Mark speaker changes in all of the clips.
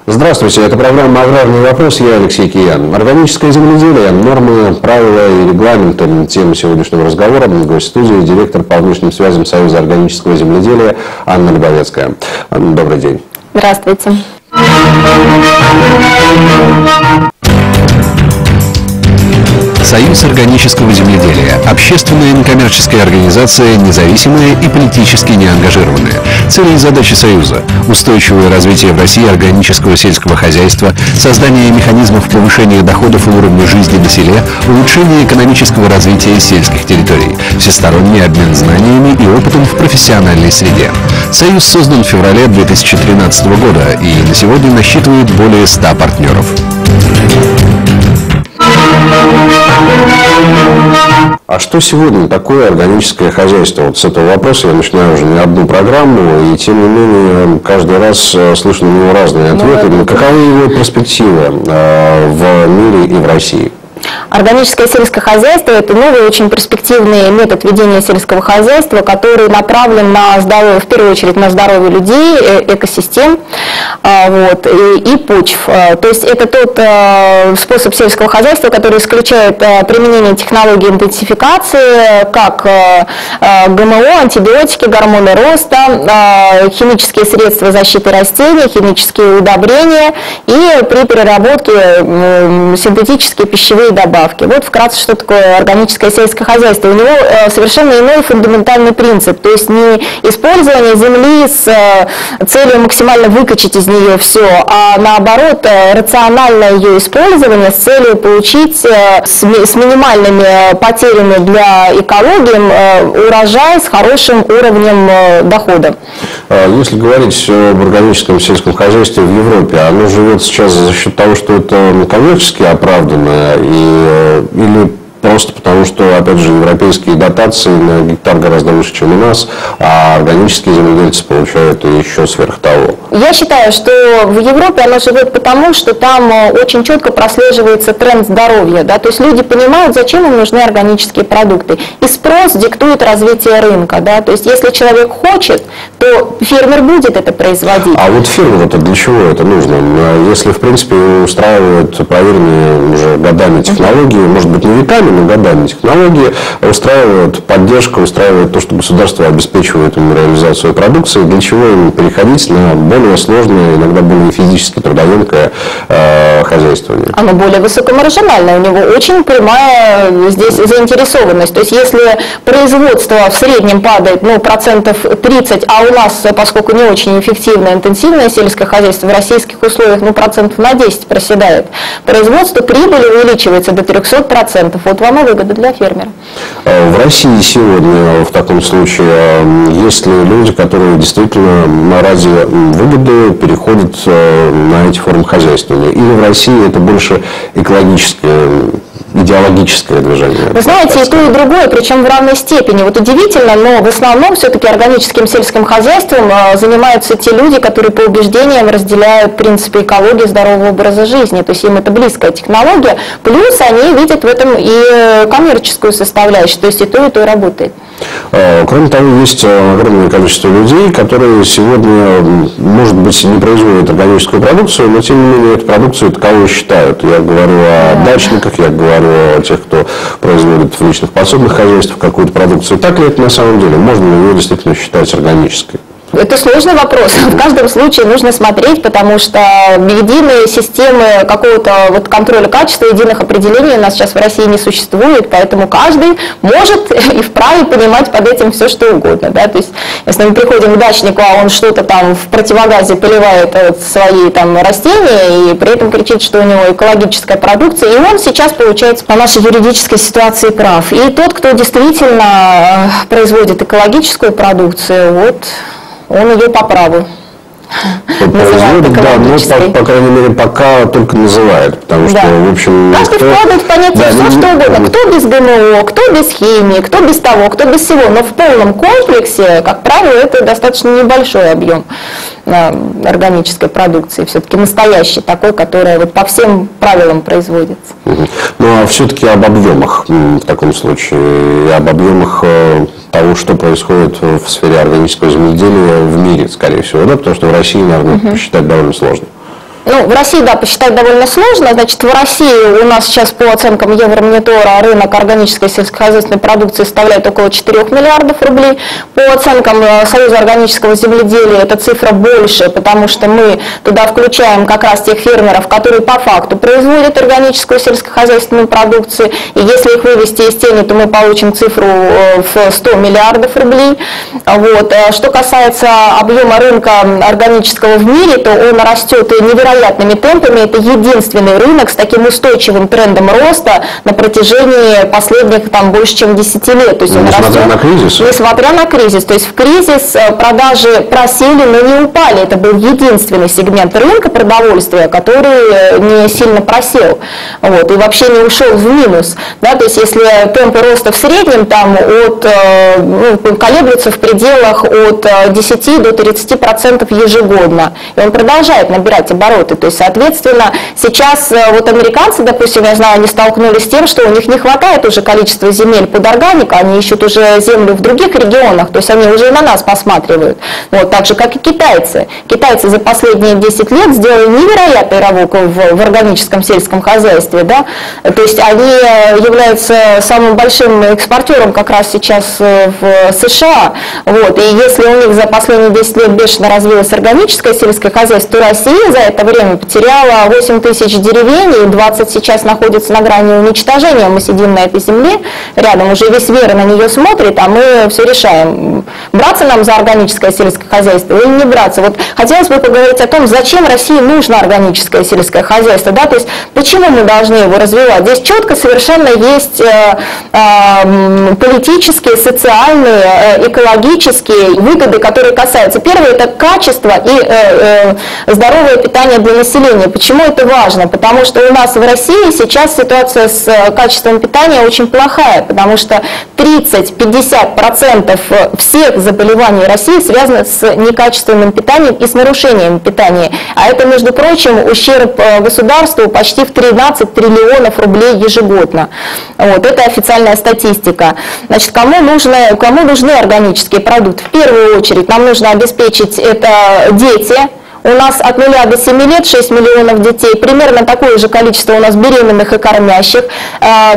Speaker 1: Здравствуйте, это программа «Аграрный вопрос», я Алексей Киян. Органическое земледелие, нормы, правила и регламенты – тема сегодняшнего разговора. Гость студии – директор по внешним связям Союза органического земледелия Анна Любовецкая. Анна, добрый день.
Speaker 2: Здравствуйте.
Speaker 3: Союз органического земледелия – общественная некоммерческая организация, независимая и политически неангажированная. Цели и задачи Союза – устойчивое развитие в России органического сельского хозяйства, создание механизмов повышения доходов и уровня жизни на селе, улучшение экономического развития сельских территорий, всесторонний обмен знаниями и опытом в профессиональной среде. Союз создан в феврале 2013 года и на сегодня насчитывает более 100 партнеров.
Speaker 1: А что сегодня такое органическое хозяйство? Вот с этого вопроса я начинаю уже не одну программу, и тем не менее каждый раз слышу на него разные ответы. Каковы его перспективы в мире и в России?
Speaker 2: Органическое сельское хозяйство – это новый, очень перспективный метод ведения сельского хозяйства, который направлен на здоровье, в первую очередь на здоровье людей, экосистем и почв. То есть это тот способ сельского хозяйства, который исключает применение технологий интенсификации, как ГМО, антибиотики, гормоны роста, химические средства защиты растений, химические удобрения и при переработке синтетические пищевые добавки. Вот вкратце, что такое органическое сельское хозяйство. У него совершенно иной фундаментальный принцип, то есть не использование земли с целью максимально выкачать из нее все, а наоборот рациональное ее использование с целью получить с минимальными потерями для экологии урожай с хорошим уровнем дохода.
Speaker 1: Если говорить об органическом сельском хозяйстве в Европе, оно живет сейчас за счет того, что это коммерчески оправданно, или просто потому, что, опять же, европейские дотации на гектар гораздо выше, чем у нас, а органические земледельцы получают еще сверх того?
Speaker 2: Я считаю, что в Европе оно живет потому, что там очень четко прослеживается тренд здоровья. Да? То есть люди понимают, зачем им нужны органические продукты. И спрос диктует развитие рынка. Да? То есть если человек хочет, то фермер будет это производить.
Speaker 1: А вот фермеру-то для чего это нужно? Если, в принципе, устраивают проверенные уже годами технологии, может быть, не веками, но годами технологии, устраивают поддержку, устраивают то, что государство обеспечивает им реализацию продукции, для чего им переходить на более сложное, иногда более физически трудоемкое хозяйствование?
Speaker 2: Оно более высокомаржинальное, у него очень прямая здесь заинтересованность. То есть если производство в среднем падает процентов 30, а у нас, поскольку не очень эффективное, интенсивное сельское хозяйство, в российских условиях процентов на 10 проседает, производство прибыли увеличивается до 300%. Вот вам и выгода для фермера.
Speaker 1: В России сегодня в таком случае есть ли люди, которые действительно ради выгоды переходят на эти формы хозяйствования? Или в России это больше экологическое, идеологическое движение?
Speaker 2: Вы знаете, и то, и другое, причем в равной степени. Вот удивительно, но в основном все-таки органическим сельским хозяйством занимаются те люди, которые по убеждениям разделяют принципы экологии, здорового образа жизни. То есть им это близкая технология. Плюс они видят в этом и коммерческую составляющую. То есть и то работает.
Speaker 1: Кроме того, есть огромное количество людей, которые сегодня, может быть, не производят органическую продукцию, но тем не менее эту продукцию таковой считают. Я говорю о дачниках, я говорю о тех, кто производит в личных подсобных хозяйствах какую-то продукцию. Так ли это на самом деле? Можно ли ее действительно считать органической?
Speaker 2: Это сложный вопрос. В каждом случае нужно смотреть, потому что единые системы какого-то контроля качества, единых определений у нас сейчас в России не существует, поэтому каждый может и вправе понимать под этим все, что угодно. Да? То есть, если мы приходим к дачнику, а он что-то там в противогазе поливает свои растения и при этом кричит, что у него экологическая продукция, и он сейчас, получается, по нашей юридической ситуации прав. И тот, кто действительно производит экологическую продукцию, он ее по праву
Speaker 1: производит, да, но, по крайней мере, пока только называет, потому что, в общем...
Speaker 2: Каждый вкладывает в понятие все, что угодно. Кто без ГМО, кто кто без химии, кто без того, кто без всего, но в полном комплексе, как правило, это достаточно небольшой объем органической продукции, все-таки настоящий, такой, который вот по всем правилам производится.
Speaker 1: Ну, а все-таки об объемах в таком случае, об объемах того, что происходит в сфере органического земледелия в мире, скорее всего, да, потому что в России, наверное, посчитать довольно сложно.
Speaker 2: Ну, в России, да, посчитать довольно сложно. Значит, в России у нас сейчас по оценкам Евромонитора рынок органической сельскохозяйственной продукции составляет около 4 миллиардов рублей. По оценкам Союза органического земледелия эта цифра больше, потому что мы туда включаем как раз тех фермеров, которые по факту производят органическую сельскохозяйственную продукцию. И если их вывести из тени, то мы получим цифру в 100 миллиардов рублей. Вот. Что касается объема рынка органического в мире, то он растет невероятными темпами. Это единственный рынок с таким устойчивым трендом роста на протяжении последних больше чем 10 лет. То есть он
Speaker 1: несмотря на кризис?
Speaker 2: Несмотря на кризис. То есть в кризис продажи просели, но не упали. Это был единственный сегмент рынка продовольствия, который не сильно просел. Вот, и вообще не ушел в минус. Да, то есть если темпы роста в среднем колеблются в пределах от 10 до 30% ежегодно. И он продолжает набирать обороты. То есть, соответственно, сейчас вот американцы, допустим, я знаю, они столкнулись с тем, что у них не хватает уже количества земель под органику, они ищут уже землю в других регионах, то есть они уже и на нас посматривают. Вот, так же, как и китайцы. Китайцы за последние 10 лет сделали невероятный рывок в органическом сельском хозяйстве. Да? То есть они являются самым большим экспортером как раз сейчас в США. Вот, и если у них за последние 10 лет бешено развилось органическое сельское хозяйство, то Россия за это время потеряла 8 тысяч деревень, и 20 сейчас находится на грани уничтожения. Мы сидим на этой земле, рядом уже весь мир на нее смотрит, а мы все решаем, браться нам за органическое сельское хозяйство или не браться. Вот хотелось бы поговорить о том, зачем России нужно органическое сельское хозяйство, да, то есть почему мы должны его развивать. Здесь четко совершенно есть политические, социальные, экологические выгоды, которые касаются. Первое – это качество и здоровое питание для населения. Почему это важно? Потому что у нас в России сейчас ситуация с качеством питания очень плохая, потому что 30-50% всех заболеваний России связаны с некачественным питанием и с нарушением питания. А это, между прочим, ущерб государству почти в 13 триллионов рублей ежегодно. Вот, это официальная статистика. Значит, кому нужны органические продукты? В первую очередь нам нужно обеспечить это дети. У нас от 0 до 7 лет 6 миллионов детей, примерно такое же количество у нас беременных и кормящих.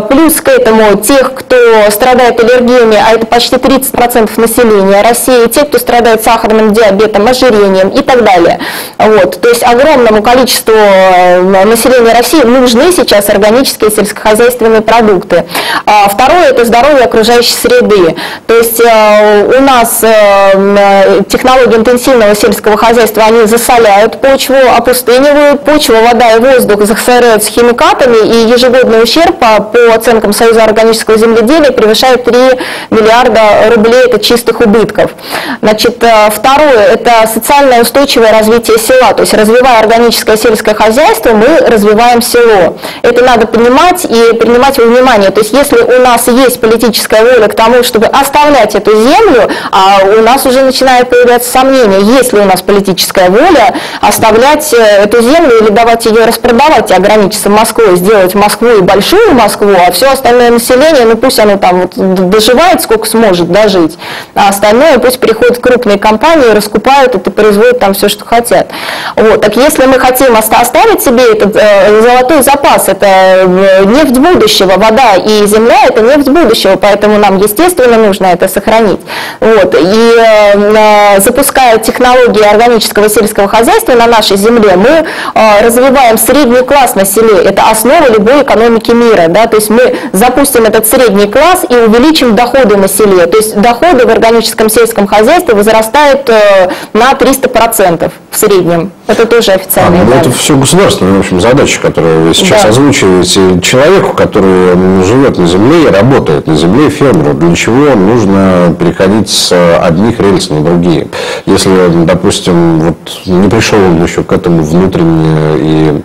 Speaker 2: Плюс к этому тех, кто страдает аллергиями, а это почти 30% населения России, те, кто страдает сахарным диабетом, ожирением и так далее. Вот. То есть огромному количеству населения России нужны сейчас органические сельскохозяйственные продукты. Второе – это здоровье окружающей среды. То есть у нас технологии интенсивного сельского хозяйства, они засаливают почву, опустынивают почву, вода и воздух засоряются химикатами, и ежегодный ущерб по оценкам Союза органического земледелия превышает 3 миллиарда рублей, это чистых убытков. Значит, второе – это социальное устойчивое развитие села, то есть развивая органическое сельское хозяйство, мы развиваем село. Это надо понимать и принимать во внимание. То есть если у нас есть политическая воля к тому, чтобы оставлять эту землю, а у нас уже начинают появляться сомнения, есть ли у нас политическая воля оставлять эту землю или давать ее распродавать и ограничиться Москвой, сделать Москву и большую Москву, а все остальное население, ну пусть оно там вот доживает, сколько сможет дожить, а остальное пусть приходят крупные компании, раскупают это, производят там все, что хотят. Вот. Так если мы хотим оставить себе этот золотой запас, это нефть будущего, вода и земля – это нефть будущего, поэтому нам, естественно, нужно это сохранить. Вот. И запуская технологии органического сельского хозяйства на нашей земле, мы развиваем средний класс на селе. Это основа любой экономики мира. Да? То есть мы запустим этот средний класс и увеличим доходы на селе. То есть доходы в органическом сельском хозяйстве возрастают на 300% в среднем. Это тоже официальные данные.
Speaker 1: Это все государственная, в общем, задача, которую вы сейчас озвучиваете. Человеку, который живет на земле и работает на земле, фермеру, для чего нужно переходить с одних рельс на другие? Если, допустим, вот не пришел он еще к этому внутренне и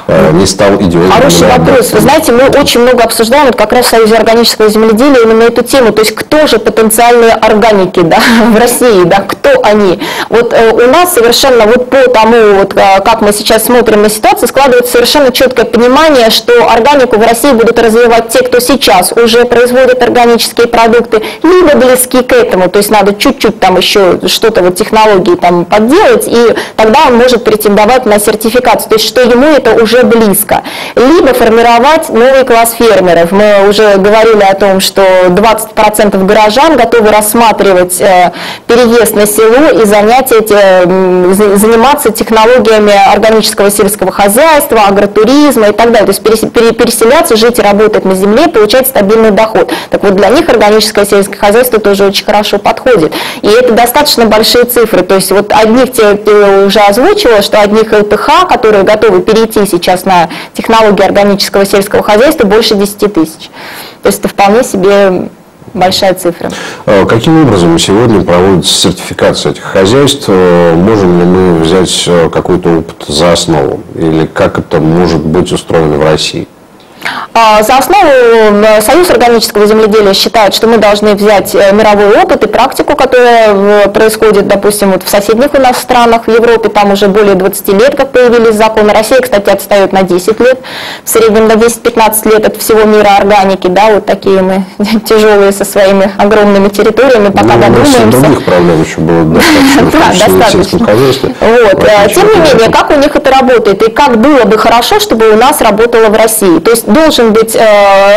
Speaker 1: не стал идеологом.
Speaker 2: Хороший вопрос. Вы знаете, мы очень много обсуждаем вот как раз в Союзе органического земледелия именно эту тему. То есть кто же потенциальные органики, да, в России, да, кто они? Вот у нас совершенно вот по тому, вот, как мы сейчас смотрим на ситуацию, складывается совершенно четкое понимание, что органику в России будут развивать те, кто сейчас уже производит органические продукты, либо близки к этому, то есть надо чуть-чуть там еще что-то вот технологии там подделать, и тогда он может претендовать на сертификацию, то есть что ему это уже близко. Либо формировать новый класс фермеров. Мы уже говорили о том, что 20% горожан готовы рассматривать переезд на село и заниматься технологиями органического сельского хозяйства, агротуризма и так далее. То есть переселяться, жить и работать на земле, получать стабильный доход. Так вот, для них органическое сельское хозяйство тоже очень хорошо подходит. И это достаточно большие цифры. То есть вот одних ты уже озвучила, что одних ЛТХ, которые готовы перейти сейчас на технологии органического сельского хозяйства, больше 10 тысяч. То есть это вполне себе большая цифра.
Speaker 1: Каким образом сегодня проводится сертификация этих хозяйств? Можем ли мы взять какой-то опыт за основу? Или как это может быть устроено в России?
Speaker 2: За основу Союз органического земледелия считает, что мы должны взять мировой опыт и практику, которая происходит, допустим, вот в соседних у нас странах, в Европе, там уже более 20 лет, как появились законы. Россия, кстати, отстает на 10 лет, в среднем на 10-15 лет от всего мира органики, да, вот такие мы тяжелые со своими огромными территориями, пока додумаемся.
Speaker 1: Других проблем еще было достаточно.
Speaker 2: Тем не менее, как у них это работает и как было бы хорошо, чтобы у нас работало в России. То есть должен быть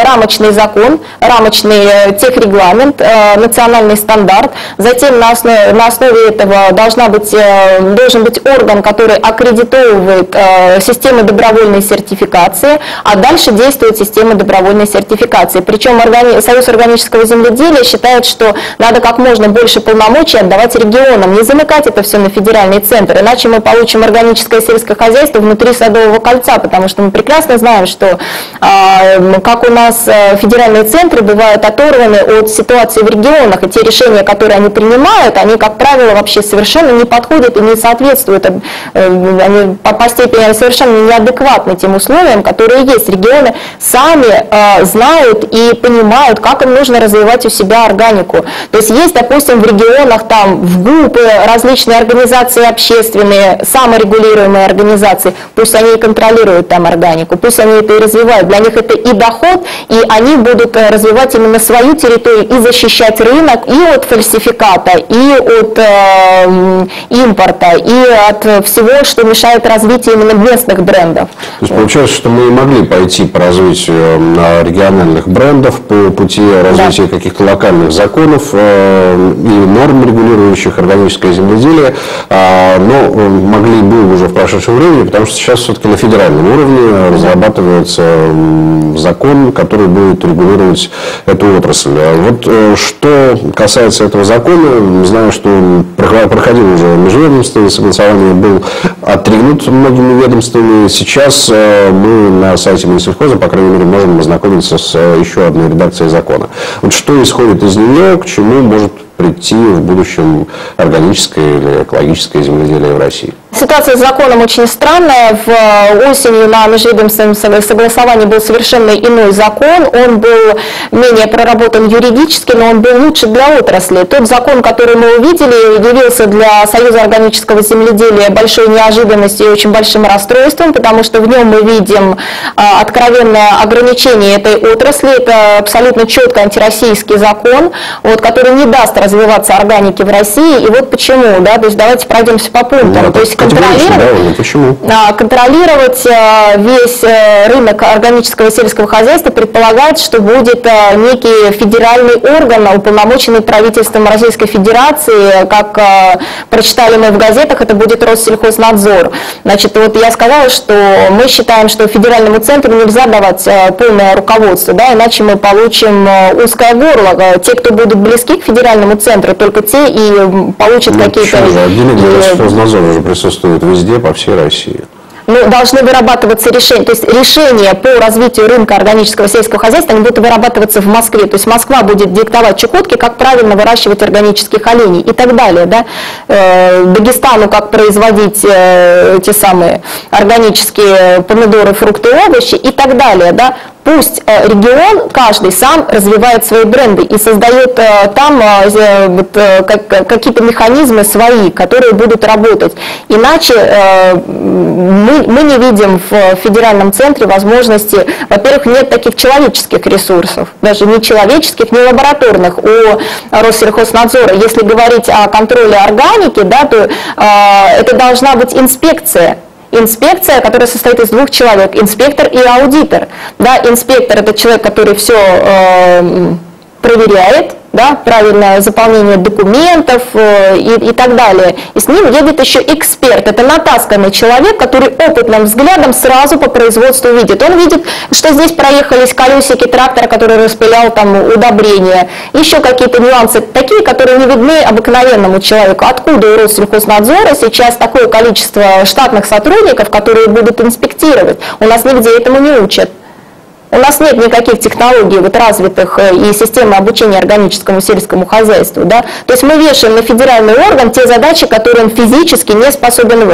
Speaker 2: рамочный закон, рамочный техрегламент, национальный стандарт. Затем на основе этого должен быть орган, который аккредитовывает систему добровольной сертификации, а дальше действует система добровольной сертификации. Причем Союз органического земледелия считает, что надо как можно больше полномочий отдавать регионам, не замыкать это все на федеральный центр, иначе мы получим органическое сельское хозяйство внутри Садового кольца, потому что мы прекрасно знаем, что как у нас федеральные центры бывают оторваны от ситуации в регионах, и те решения, которые они принимают, они, как правило, вообще совершенно не подходят и не соответствуют, они по степени совершенно неадекватны тем условиям, которые есть. Регионы сами знают и понимают, как им нужно развивать у себя органику. То есть есть, допустим, в регионах, там, в ГУПы, различные организации общественные, саморегулируемые организации, пусть они и контролируют там органику, пусть они это и развивают, для них это и доход, и они будут развивать именно свою территорию и защищать рынок и от фальсификата, и от импорта, и от всего, что мешает развитию именно местных брендов.
Speaker 1: То есть получается, что мы могли пойти по развитию региональных брендов, по пути развития каких-то локальных законов и норм, регулирующих органическое земледелие, но могли бы уже в прошедшем времени, потому что сейчас все-таки на федеральном уровне разрабатывается закон, который будет регулировать эту отрасль. Вот что касается этого закона, знаю, что он проходил уже межведомственное согласование, был оттринут многими ведомствами. Сейчас мы на сайте Минсельхоза, по крайней мере, можем ознакомиться с еще одной редакцией закона. Вот что исходит из нее, к чему может прийти в будущем органическое или экологическое земледелие в России?
Speaker 2: Ситуация с законом очень странная. Осенью на межведомственном согласовании был совершенно иной закон. Он был менее проработан юридически, но он был лучше для отрасли. Тот закон, который мы увидели, явился для Союза органического земледелия большой неожиданностью и очень большим расстройством, потому что в нем мы видим откровенное ограничение этой отрасли. Это абсолютно четко антироссийский закон, который не даст развиваться органике в России. И вот почему. Да? То есть давайте пройдемся по пунктам. То есть контролировать весь рынок органического сельского хозяйства предполагает, что будет некий федеральный орган, уполномоченный правительством Российской Федерации, как прочитали мы в газетах, это будет Россельхознадзор. Значит, вот я сказала, что мы считаем, что федеральному центру нельзя давать полное руководство, да, иначе мы получим узкое горло. Те, кто будут близки к федеральному центру, только те и получат какие-то...
Speaker 1: Россельхознадзор уже присутствует везде, по всей России.
Speaker 2: должны вырабатываться решения, то есть решения по развитию рынка органического сельского хозяйства, они будут вырабатываться в Москве, то есть Москва будет диктовать Чукотке, как правильно выращивать органических оленей и так далее, да? Дагестану, как производить те самые органические помидоры, фрукты, овощи и так далее, да? Пусть регион, каждый сам развивает свои бренды и создает там какие-то механизмы свои, которые будут работать. Иначе мы не видим в федеральном центре возможности, во-первых, нет таких человеческих ресурсов, даже не человеческих, не лабораторных у Россельхознадзора. Если говорить о контроле органики, да, то это должна быть инспекция. Инспекция, которая состоит из двух человек, инспектор и аудитор. Да, инспектор – это человек, который все проверяет, да, правильное заполнение документов и так далее. И с ним едет еще эксперт. Это натасканный человек, который опытным взглядом сразу по производству видит. Он видит, что здесь проехались колесики трактора, который распылял там удобрения, еще какие-то нюансы, такие, которые не видны обыкновенному человеку. Откуда у Россельхознадзора сейчас такое количество штатных сотрудников, которые будут инспектировать? У нас нигде этому не учат. У нас нет никаких технологий вот развитых и системы обучения органическому сельскому хозяйству. Да? То есть мы вешаем на федеральный орган те задачи, которые он физически не способен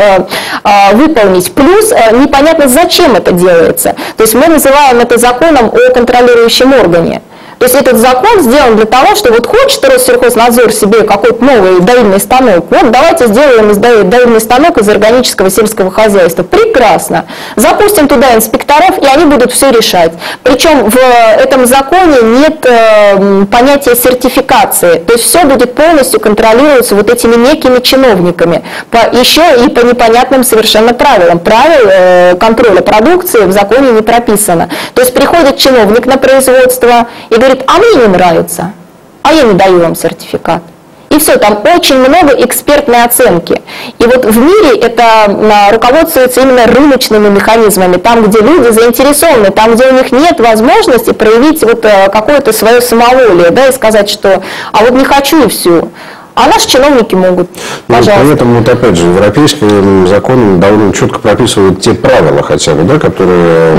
Speaker 2: выполнить. Плюс непонятно, зачем это делается. То есть мы называем это законом о контролирующем органе. То есть этот закон сделан для того, что вот хочет Россельхознадзор себе какой-то новый доильный станок, вот давайте сделаем доильный станок из органического сельского хозяйства. Прекрасно. Запустим туда инспекторов, и они будут все решать. Причем в этом законе нет понятия сертификации. То есть все будет полностью контролироваться вот этими некими чиновниками. Еще и по непонятным совершенно правилам. Правил контроля продукции в законе не прописано. То есть приходит чиновник на производство и говорит, а мне не нравится, а я не даю вам сертификат. И все, там очень много экспертной оценки. И вот в мире это руководствуется именно рыночными механизмами, там, где люди заинтересованы, там, где у них нет возможности проявить вот какое-то свое самоволие, да, и сказать, что а вот не хочу и все. А наши чиновники могут, пожалуйста.
Speaker 1: При этом, вот опять же, европейский закон довольно четко прописывает те правила хотя бы, да, которые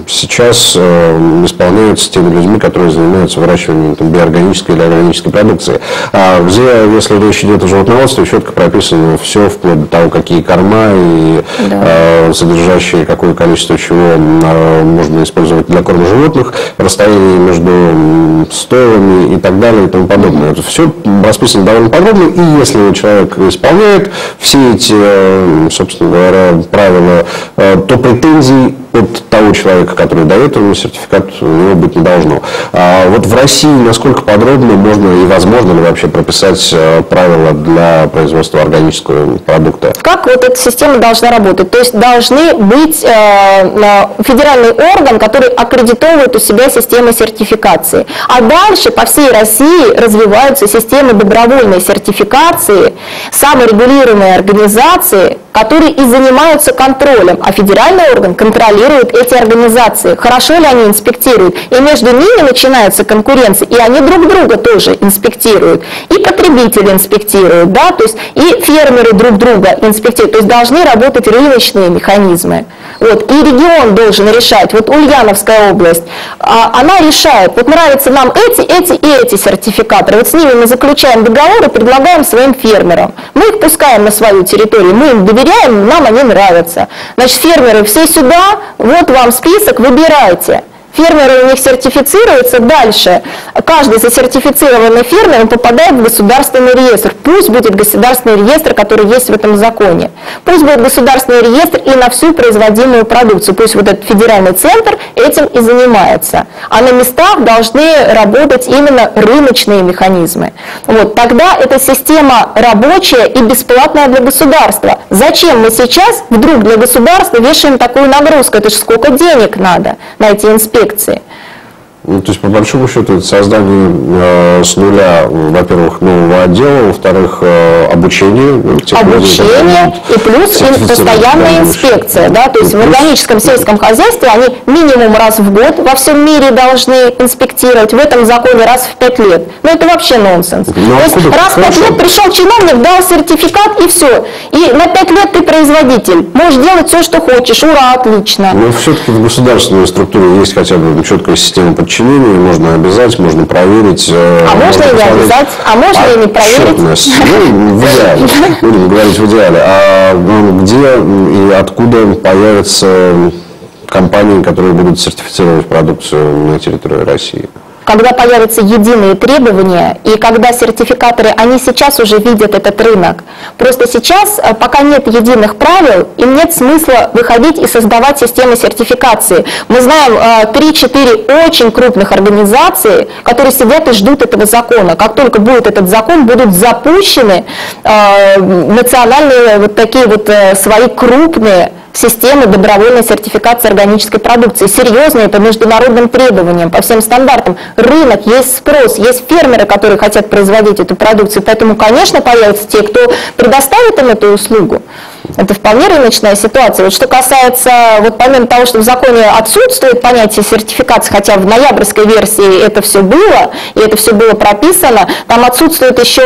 Speaker 1: сейчас исполняются теми людьми, которые занимаются выращиванием там, биоорганической или органической продукции. А где, если речь идет о животноводстве, четко прописано все, вплоть до того, какие корма и содержащие какое количество чего можно использовать для корма животных, расстояние между стойлами и так далее и тому подобное. Это все расписано довольно подробно, и если человек исполняет все эти, собственно говоря, правила, то претензий от того человека, который дает ему сертификат, у него быть не должно. А вот в России насколько подробно можно и возможно ли вообще прописать правила для производства органического продукта?
Speaker 2: Как вот эта система должна работать? То есть должны быть федеральный орган, который аккредитовывает у себя систему сертификации. А дальше по всей России развиваются системы добровольной сертификации, саморегулируемые организации, которые и занимаются контролем, а федеральный орган контролирует эти организации, хорошо ли они инспектируют, и между ними начинается конкуренция, и они друг друга тоже инспектируют, и потребители инспектируют, да, то есть и фермеры друг друга инспектируют, то есть должны работать рыночные механизмы. Вот, и регион должен решать, вот Ульяновская область, она решает, вот нравятся нам эти и эти сертификаторы, вот с ними мы заключаем договор и предлагаем своим фермерам. Мы их пускаем на свою территорию, мы им доверяем, нам они нравятся. Значит, фермеры, все сюда, вот вам список, выбирайте. Фермеры у них сертифицируются, дальше каждый засертифицированный фермер попадает в государственный реестр. Пусть будет государственный реестр, который есть в этом законе. Пусть будет государственный реестр и на всю производимую продукцию. Пусть вот этот федеральный центр этим и занимается. А на местах должны работать именно рыночные механизмы. Вот, тогда эта система рабочая и бесплатная для государства. Зачем мы сейчас вдруг для государства вешаем такую нагрузку? Это же сколько денег надо на эти инспекции.
Speaker 1: Ну, то есть, по большому счету, это создание с нуля, во-первых, нового отдела, во-вторых, обучение.
Speaker 2: Обучение и плюс постоянная инспекция. Да? То есть в органическом сельском хозяйстве они минимум раз в год во всем мире должны инспектировать, в этом законе раз в 5 лет. Ну, это вообще нонсенс. То есть раз в 5 лет пришел чиновник, дал сертификат и все. И на 5 лет ты производитель. Можешь делать все, что хочешь. Ура, отлично.
Speaker 1: Но все-таки в государственной структуре есть хотя бы четкая система подчинения, можно обязать, можно проверить.
Speaker 2: А можно и не обязать, а можно и не проверить.
Speaker 1: Ну, в идеале, будем говорить в идеале. А где и откуда появятся компании, которые будут сертифицировать продукцию на территории России?
Speaker 2: Когда появятся единые требования, и когда сертификаторы, они сейчас уже видят этот рынок. Просто сейчас, пока нет единых правил, им нет смысла выходить и создавать системы сертификации. Мы знаем 3-4 очень крупных организаций, которые сидят и ждут этого закона. Как только будет этот закон, будут запущены национальные вот такие вот свои крупные системы добровольной сертификации органической продукции. Серьезные, по международным требованиям, по всем стандартам. Рынок, есть спрос, есть фермеры, которые хотят производить эту продукцию. Поэтому, конечно, появятся те, кто предоставит им эту услугу. Это вполне рыночная ситуация. Вот что касается, вот помимо того, что в законе отсутствует понятие сертификации, хотя в ноябрьской версии это все было, и это все было прописано, там отсутствует еще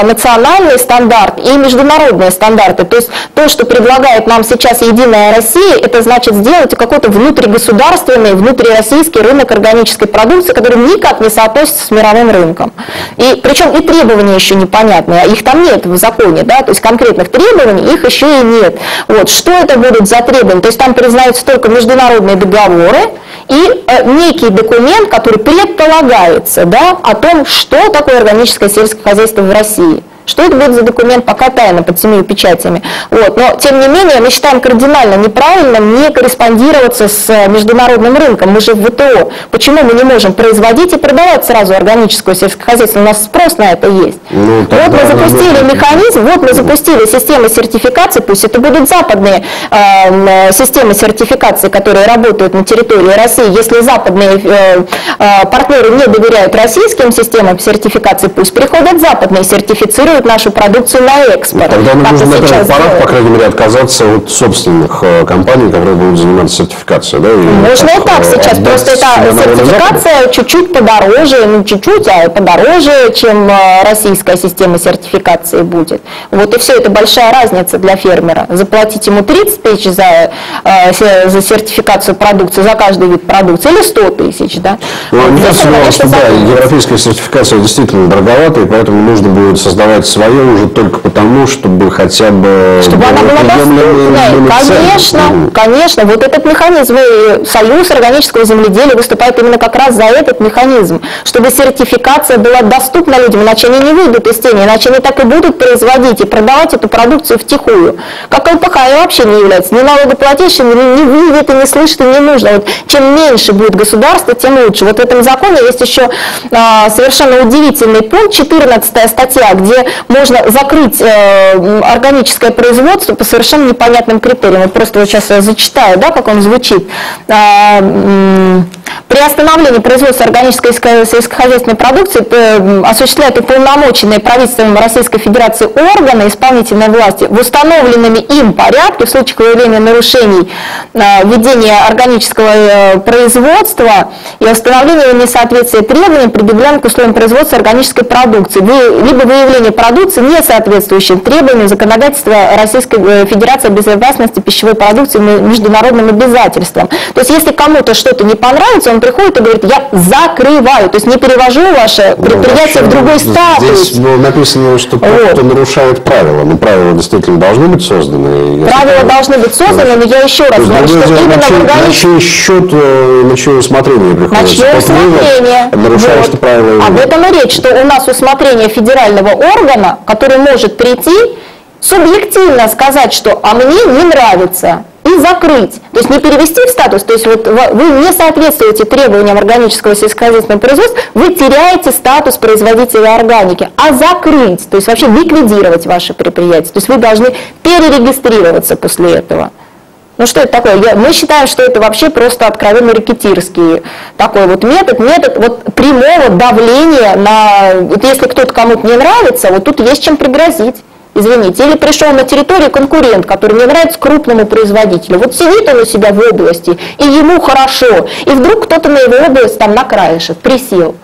Speaker 2: национальный стандарт и международные стандарты. То есть то, что предлагает нам сейчас Единая Россия, это значит сделать какой-то внутригосударственный, внутрироссийский рынок органической продукции, который никак не соотносится с мировым рынком. И причем и требования еще непонятные, их там нет в законе, да, то есть конкретных требований, их еще и нет. Вот. Что это будут за требования? То есть там признаются только международные договоры и некий документ, который предполагается, да, о том, что такое органическое сельское хозяйство в России. Что это будет за документ, пока тайна, под 7 печатями. Вот. Но, тем не менее, мы считаем кардинально неправильным не корреспондироваться с международным рынком. Мы же в ВТО. Почему мы не можем производить и продавать сразу органическое сельское хозяйство? У нас спрос на это есть. Вот мы запустили механизм, вот мы запустили систему сертификации, пусть это будут западные системы сертификации, которые работают на территории России. Если западные партнеры не доверяют российским системам сертификации, пусть приходят западные, сертифицируют нашу продукцию на экспорт.
Speaker 1: Тогда нам нужно, наверное, пора, по крайней мере, отказаться от собственных компаний, которые будут заниматься сертификацией. Да,
Speaker 2: можно и так сейчас, просто эта сертификация чуть-чуть подороже, ну чуть-чуть, а подороже, чем российская система сертификации будет. Вот и все, это большая разница для фермера. Заплатить ему 30 тысяч за сертификацию продукции, за каждый вид продукции, или 100 тысяч, да?
Speaker 1: Ну, мне кажется, что да, европейская сертификация действительно дороговата, и поэтому нужно будет создавать свое уже только потому, чтобы хотя бы...
Speaker 2: Чтобы она была доступной. Конечно, конечно. Вот этот механизм, и Союз органического земледелия выступает именно как раз за этот механизм, чтобы сертификация была доступна людям, иначе они не выйдут из тени, иначе они так и будут производить и продавать эту продукцию втихую. Как ЛПХ и вообще не является ни налогоплательщиком, не видит и не слышит, и не нужно. Вот чем меньше будет государство, тем лучше. Вот в этом законе есть еще совершенно удивительный пункт, 14 статья, где можно закрыть органическое производство по совершенно непонятным критериям. Вот просто вот сейчас я зачитаю, да, как он звучит. При остановлении производства органической сельскохозяйственной продукции осуществляют уполномоченные правительством Российской Федерации органы исполнительной власти в установленными им порядке в случае выявления нарушений ведения органического производства и установления несоответствия требованиям, предъявленным к условиям производства органической продукции, либо выявление продукции, не соответствующей требованиям законодательства Российской Федерации о безопасности пищевой продукции международным обязательствам. То есть, если кому-то что-то не понравится, он приходит и говорит, я закрываю, то есть не перевожу ваше предприятие в другой статус.
Speaker 1: Здесь написано, что кто нарушает правила, но правила действительно должны быть созданы.
Speaker 2: Правила должны быть созданы, но я еще раз говорю, что именно в органическом...
Speaker 1: На чей счет, на чье усмотрение приходится?
Speaker 2: На чье усмотрение.
Speaker 1: Нарушаешь вот. Правила.
Speaker 2: Об этом и речь, что у нас усмотрение федерального органа, который может прийти, субъективно сказать, что «а мне не нравится», и закрыть. То есть не перевести в статус, то есть вот вы не соответствуете требованиям органического сельскохозяйственного производства, вы теряете статус производителя органики, а закрыть, то есть вообще ликвидировать ваше предприятие. То есть вы должны перерегистрироваться после этого. Ну что это такое? Мы считаем, что это вообще просто откровенно рэкетирский такой вот метод вот прямого давления на... Вот если кто-то кому-то не нравится, вот тут есть чем пригрозить. Извините, или пришел на территорию конкурент, который не нравится крупному производителю. Вот сидит он у себя в области, и ему хорошо, и вдруг кто-то на его область там на краешек присел.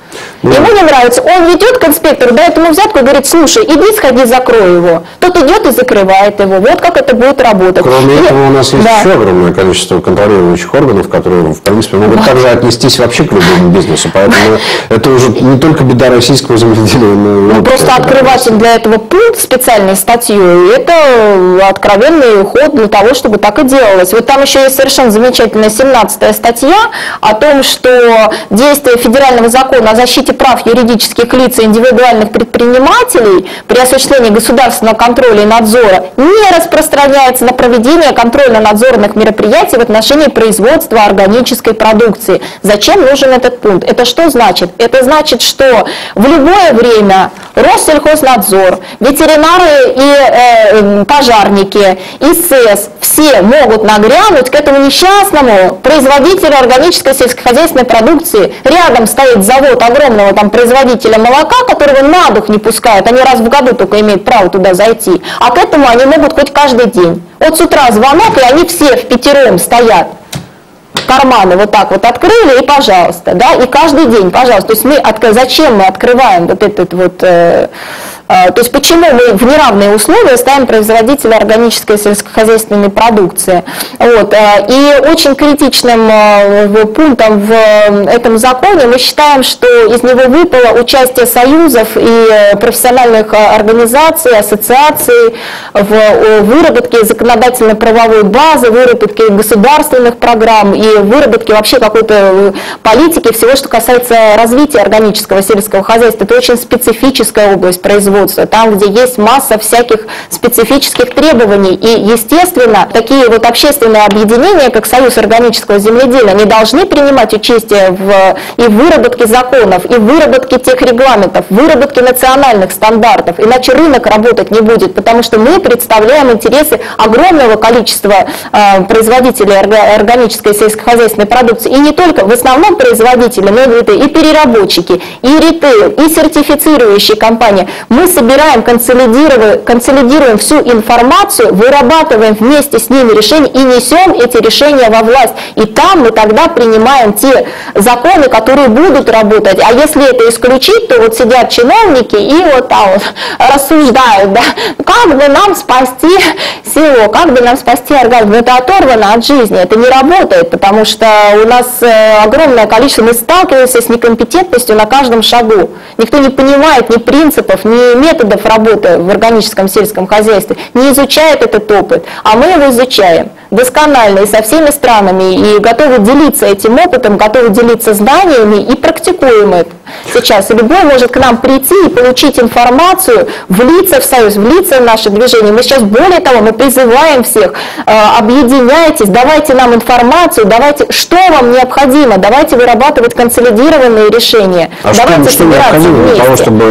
Speaker 2: Ему не нравится, он ведет к инспектору, дает ему взятку и говорит: слушай, иди сходи, закрой его. Тот идет и закрывает его. Вот как это будет работать.
Speaker 1: Кроме этого, у нас есть еще огромное количество контролирующих органов, которые, в принципе, могут также отнестись вообще к любому бизнесу. Поэтому это уже не только беда российского земледелия, но и
Speaker 2: просто открывать им для этого пункт специальной статьей, это откровенный ход для того, чтобы так и делалось. Вот там еще есть совершенно замечательная 17-я статья о том, что действие федерального закона о защите прав юридических лиц и индивидуальных предпринимателей при осуществлении государственного контроля и надзора не распространяется на проведение контрольно-надзорных мероприятий в отношении производства органической продукции. Зачем нужен этот пункт? Это что значит? Это значит, что в любое время Россельхознадзор, ветеринары и пожарники, и СЭС все могут нагрянуть к этому несчастному производителю органической сельскохозяйственной продукции. Рядом стоит завод огромного там производителя молока, которого на дух не пускают, они раз в году только имеют право туда зайти, а к этому они могут хоть каждый день. Вот с утра звонок, и они все впятером стоят, карманы вот так вот открыли, и пожалуйста, да, и каждый день, пожалуйста. То есть зачем мы открываем вот этот вот... То есть почему мы в неравные условия ставим производителя органической сельскохозяйственной продукции. Вот. И очень критичным пунктом в этом законе мы считаем, что из него выпало участие союзов и профессиональных организаций, ассоциаций в выработке законодательно-правовой базы, выработке государственных программ и выработке вообще какой-то политики, всего, что касается развития органического сельского хозяйства. Это очень специфическая область производства, там, где есть масса всяких специфических требований. И, естественно, такие вот общественные объединения, как Союз органического земледелия, они должны принимать участие и в выработке законов, и в выработке тех регламентов, в выработке национальных стандартов. Иначе рынок работать не будет, потому что мы представляем интересы огромного количества производителей органической сельскохозяйственной продукции. И не только, в основном производители, но и переработчики, и ритейл, и сертифицирующие компании. Мы собираем, консолидируем всю информацию, вырабатываем вместе с ними решения и несем эти решения во власть. И там мы тогда принимаем те законы, которые будут работать. А если это исключить, то вот сидят чиновники и вот там вот рассуждают, да, как бы нам спасти село, как бы нам спасти организм. Это оторвано от жизни, это не работает, потому что у нас огромное количество, мы сталкиваемся с некомпетентностью на каждом шагу. Никто не понимает ни принципов, ни методов работы в органическом сельском хозяйстве, не изучает этот опыт, а мы его изучаем досконально и со всеми странами, и готовы делиться этим опытом, готовы делиться знаниями и практикуем это сейчас. И любой может к нам прийти и получить информацию, влиться в союз, влиться в наше движение. Мы сейчас, более того, мы призываем всех, объединяйтесь, давайте нам информацию, давайте, что вам необходимо, давайте вырабатывать консолидированные решения, давайте
Speaker 1: что необходимо для того, чтобы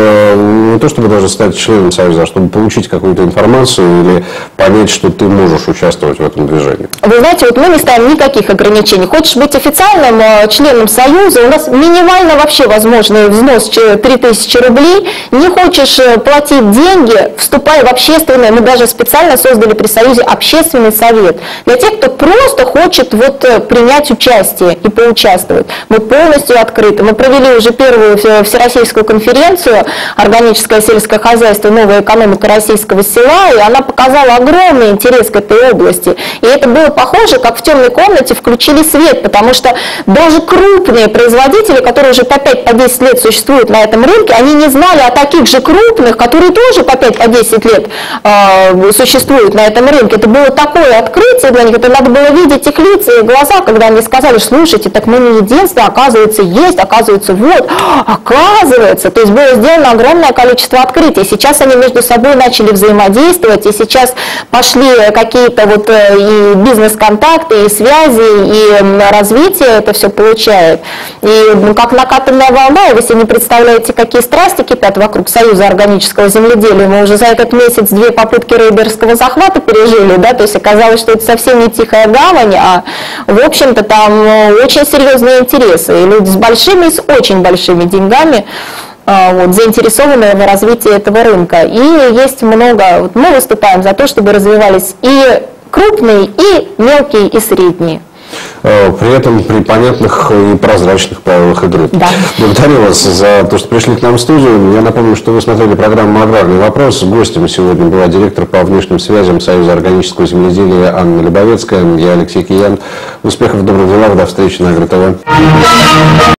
Speaker 1: не то, чтобы даже стать членом союза, а чтобы получить какую-то информацию или понять, что ты можешь участвовать в этом движении?
Speaker 2: Вы знаете, вот мы не ставим никаких ограничений. Хочешь быть официальным членом союза, у нас минимально вообще возможный взнос 3000 рублей. Не хочешь платить деньги, вступай в общественное. Мы даже специально создали при союзе общественный совет для тех, кто просто хочет вот принять участие и поучаствовать. Мы полностью открыты. Мы провели уже первую всероссийскую конференцию «Органическое сельское хозяйство. Новая экономика российского села», и она показала огромный интерес к этой области. И это было похоже, как в темной комнате включили свет, потому что даже крупные производители, которые уже по 5-10 лет существуют на этом рынке, они не знали о таких же крупных, которые тоже по 5-10 лет существуют на этом рынке. Это было такое открытие для них, это надо было видеть их лица и глаза, когда они сказали: слушайте, так мы не единственные, оказывается, есть, оказывается, вот, оказывается. То есть было сделано огромное количество открытий. Сейчас они между собой начали взаимодействовать, и сейчас пошли какие-то вот и бизнес-контакты, и связи, и развитие это все получает. И как накатанная волна, и вы себе не представляете, какие страсти кипят вокруг Союза органического земледелия. Мы уже за этот месяц 2 попытки рейдерского захвата пережили, да, то есть оказалось, что это совсем не тихая гавань, а, в общем-то, там очень серьезные интересы. И люди с большими и с очень большими деньгами заинтересованы в развитии этого рынка. И есть много, мы выступаем за то, чтобы развивались и крупные, и мелкие, и средние.
Speaker 1: При этом при понятных и прозрачных правилах игры.
Speaker 2: Да.
Speaker 1: Благодарю вас за то, что пришли к нам в студию. Я напомню, что вы смотрели программу «Аграрный вопрос». Гостем сегодня была директор по внешним связям Союза органического земледелия Анна Любовецкая. Я Алексей Киян. Успехов, добрых дел. До встречи на Агро ТВ.